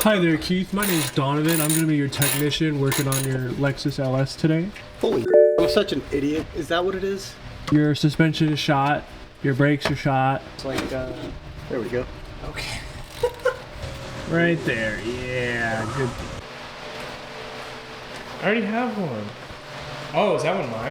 Hi there, Keith. My name's Donovan. I'm going to be your technician working on your Lexus LS today. Holy, I'm such an idiot. Is that what it is? Your suspension is shot. Your brakes are shot. It's like, there we go. Okay. Right there. Yeah, good. I already have one. Oh, is that one mine?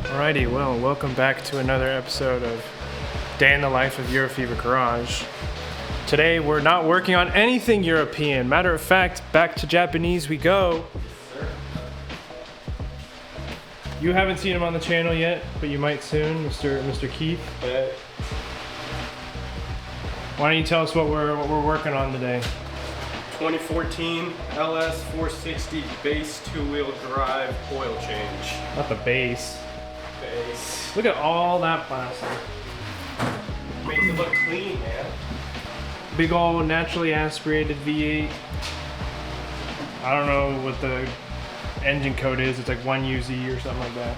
Alrighty, well, welcome back to another episode of Day in the Life of Eurofever Garage. Today, we're not working on anything European. Matter of fact, back to Japanese we go. You haven't seen him on the channel yet, but you might soon, Mr. Keith. Why don't you tell us what we're working on today? 2014 LS 460 base two-wheel drive oil change. Not the base. Base. Look at all that plastic. Make it look clean, man. Big ol' naturally aspirated V8. I don't know what the engine code is. It's like 1UZ or something like that.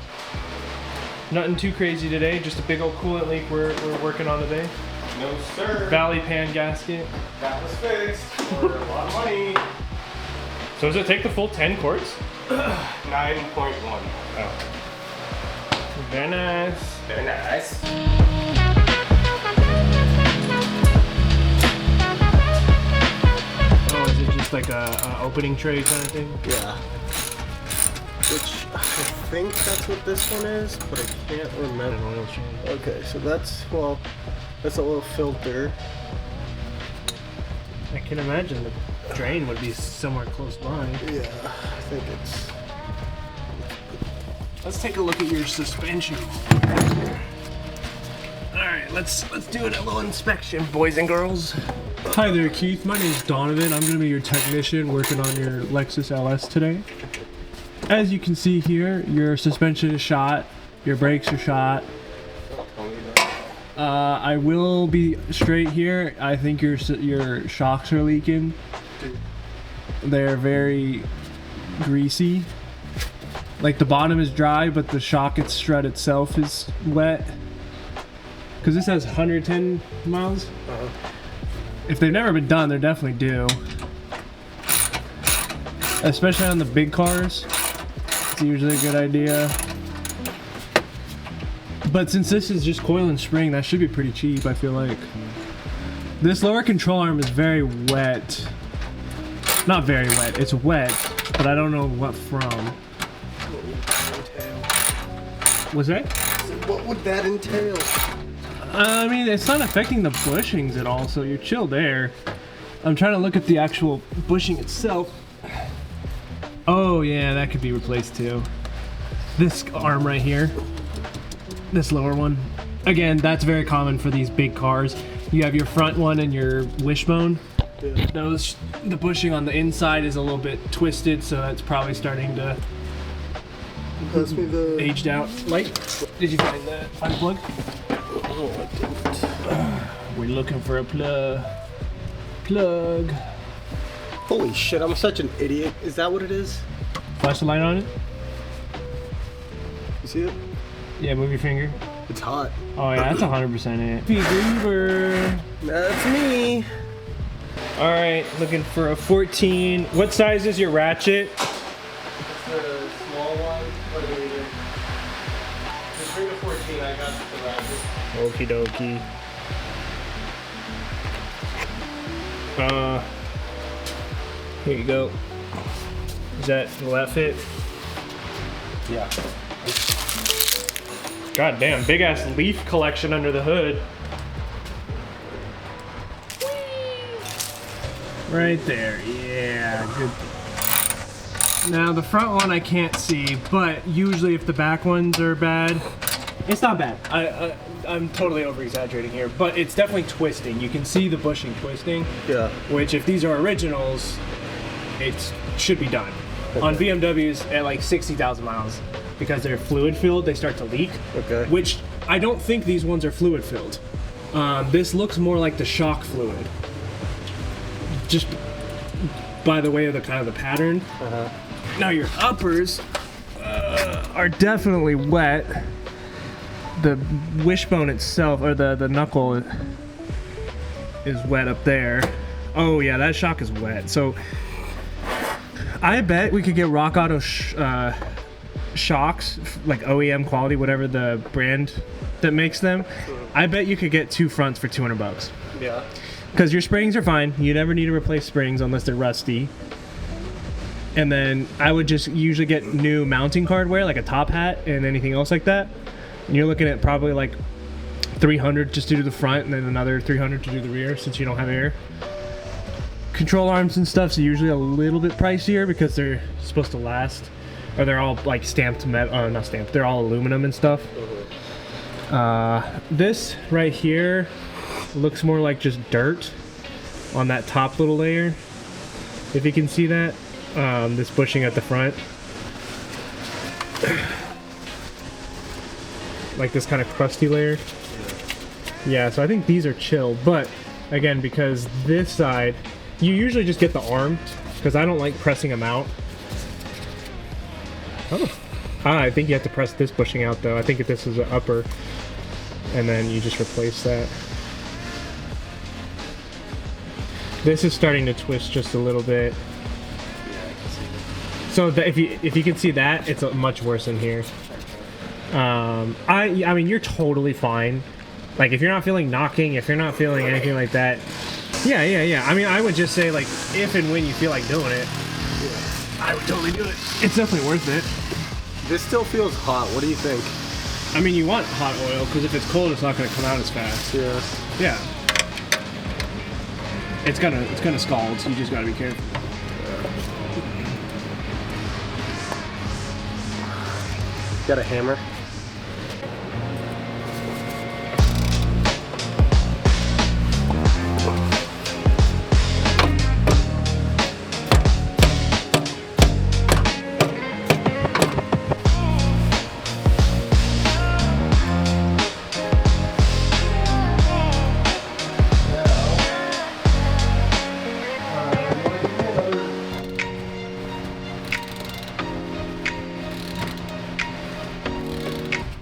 Nothing too crazy today. Just a big old coolant leak we're working on today. No, sir. Valley pan gasket. That was fixed for a lot of money. So does it take the full 10 quarts? 9.1. Oh. Very nice. Very nice. Oh, is it just like a opening tray kind of thing? Yeah. Which, I think that's what this one is, but I can't remember. An oil change. Okay, so that's a little filter. I can imagine the drain would be somewhere close by. Yeah, I think it's... Let's take a look at your suspension. Alright, let's do a little inspection, boys and girls. Hi there, Keith. My name's Donovan. I'm going to be your technician working on your Lexus LS today. As you can see here, your suspension is shot. Your brakes are shot. I will be straight here. I think your shocks are leaking. They're very greasy. Like the bottom is dry, but the shock strut itself is wet. Because this has 110 miles. If they've never been done, they're definitely due. Especially on the big cars. It's usually a good idea. But since this is just coil and spring, that should be pretty cheap, I feel like. This lower control arm is very wet. Not very wet, it's wet, but I don't know what from. What's that? What would that entail? I mean, it's not affecting the bushings at all, so you're chill there. I'm trying to look at the actual bushing itself. Oh yeah, that could be replaced too. This arm right here. This lower one. Again, that's very common for these big cars. You have your front one and your wishbone. Yeah. The bushing on the inside is a little bit twisted, so that's probably starting to Pass me the... aged out light. Did you find that? Find the plug? Oh, I didn't. We're looking for a plug. Holy shit, I'm such an idiot. Is that what it is? Flash the light on it. You see it? Yeah, move your finger. It's hot. Oh yeah, that's 100% it. Fever. That's me. All right, looking for a 14. What size is your ratchet? It's the small one. What do we do? Just bring the 14, I got the ratchet. Okie dokie. Here you go. Will that fit? Yeah. God damn, big ass leaf collection under the hood. Right there. Yeah, good. Now the front one I can't see, but usually if the back ones are bad, It's not bad. I'm totally over exaggerating here, but it's definitely twisting. You can see the bushing twisting. Yeah. Which, if these are originals, it should be done. Okay. On BMWs at like 60,000 miles, because they're fluid filled, they start to leak. Okay. Which I don't think these ones are fluid filled. This looks more like the shock fluid. Just by the way of the kind of the pattern. Now your uppers are definitely wet. The wishbone itself, or the knuckle, is wet up there. Oh yeah, that shock is wet. So I bet we could get Rock Auto shocks, like OEM quality, whatever the brand that makes them. I bet you could get 2 fronts for $200. Yeah. Because your springs are fine. You never need to replace springs unless they're rusty. And then I would just usually get new mounting hardware, like a top hat and anything else like that. And you're looking at probably like $300 just to do the front, and then another $300 to do the rear, since you don't have air. Control arms and stuff's usually a little bit pricier because they're supposed to last, or they're all like stamped metal, not stamped, they're all aluminum and stuff. This right here looks more like just dirt on that top little layer, if you can see that. This bushing at the front, like this kind of crusty layer. Yeah, so I think these are chilled, but again, because this side, you usually just get the arm, because I don't like pressing them out. Oh, I think you have to press this bushing out though. I think if this is an upper, and then you just replace that. This is starting to twist just a little bit. So if you can see that, it's much worse in here. I mean, you're totally fine. Like, if you're not feeling knocking, if you're not feeling anything like that, yeah. I mean, I would just say, like, if and when you feel like doing it, I would totally do it. It's definitely worth it. This still feels hot. What do you think? I mean, you want hot oil, because if it's cold, it's not going to come out as fast. Yeah. Yeah. It's gonna scald, so you just gotta be careful. Got a hammer?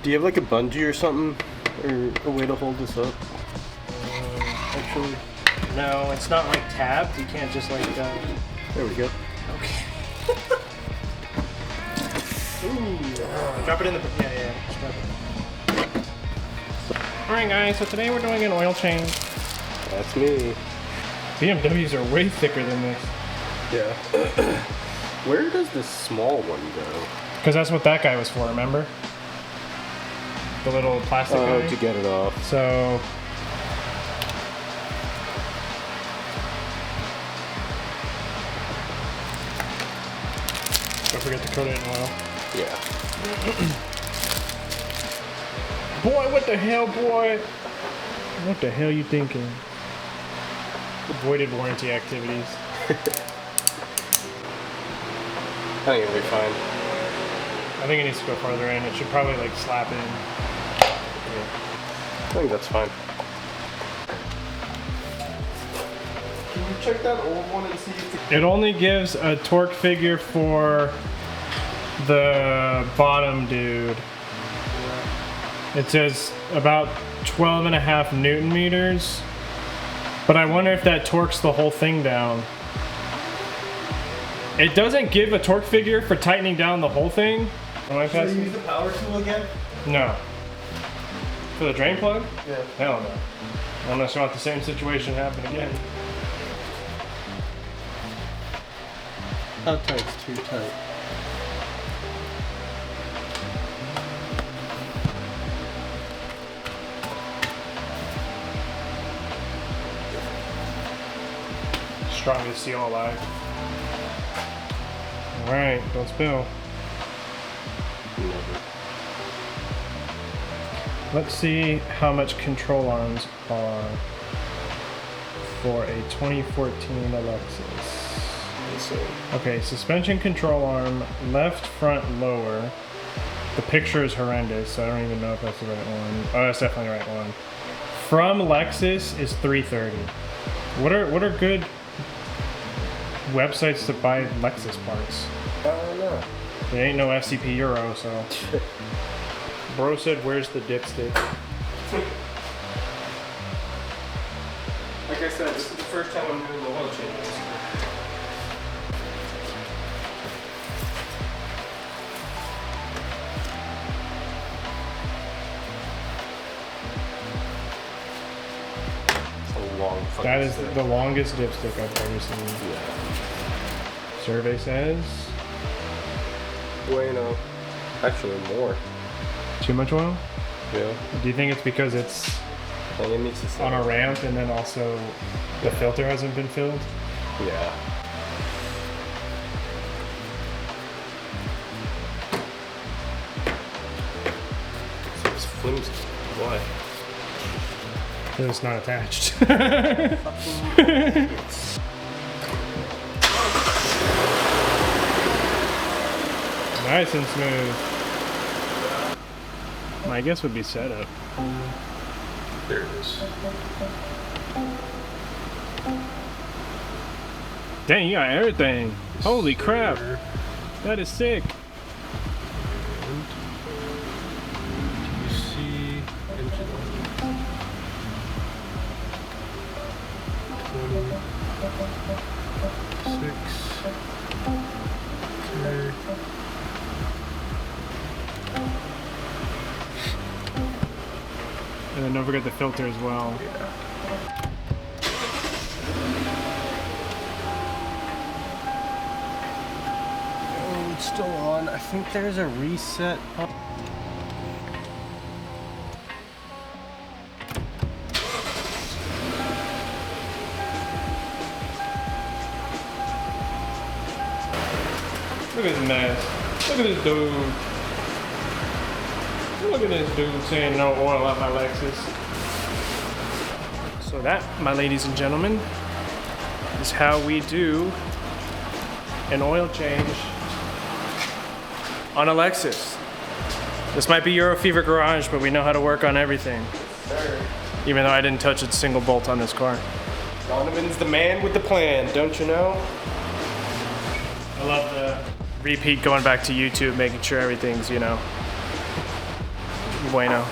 Do you have like a bungee or something? Or a way to hold this up? Actually, no, it's not like tabbed. You can't just like... There we go. Okay. Ooh. Drop it in the... Yeah. Just drop it. Alright guys, so today we're doing an oil change. That's me. BMWs are way thicker than this. Yeah. Where does the small one go? Because that's what that guy was for, remember? The little plastic guy. To get it off. So... don't forget to coat it in oil. Yeah. Boy, what the hell, boy? What the hell you thinking? Avoided warranty activities. I think it'll be fine. I think it needs to go farther in. It should probably like slap in. I think that's fine. Can you check that old one and see if It only gives a torque figure for the bottom dude. It says about 12.5 Newton meters. But I wonder if that torques the whole thing down. It doesn't give a torque figure for tightening down the whole thing. Should I use the power tool again? No. For the drain plug? Yeah. Hell no. Unless you want the same situation happen again. How tight's too tight? Strongest seal alive. Alright, don't spill. Never. Let's see how much control arms are for a 2014 Lexus. Let's see. Okay, suspension control arm, left front lower. The picture is horrendous, so I don't even know if that's the right one. Oh, that's definitely the right one. From Lexus is $330. What are good websites to buy Lexus parts? I don't know. There ain't no FCP Euro, so. Bro said, "Where's the dipstick?" Like I said, this is the first time I'm doing the oil changes. It's a long fucking That is stick. the longest dipstick I've ever seen. Yeah. Survey says Bueno. Actually, more. too much oil. Yeah. Do you think it's because it's I think it needs to sit on a ramp and then also the filter hasn't been filled? Yeah. So it's flimsy. Why? Because it's not attached. Nice and smooth. My guess would be setup. There it is. Dang, you got everything. Holy crap. That is sick. TC engine oil. 26. Okay. And then don't forget the filter as well. Oh, it's still on. I think there's a reset. Look at this mess. Look at this dude. Look at this dude saying no oil on my Lexus. So that, my ladies and gentlemen, is how we do an oil change on a Lexus. This might be Eurofever Garage, but we know how to work on everything. Even though I didn't touch a single bolt on this car. Donovan's the man with the plan, don't you know? I love the repeat going back to YouTube, making sure everything's, bueno.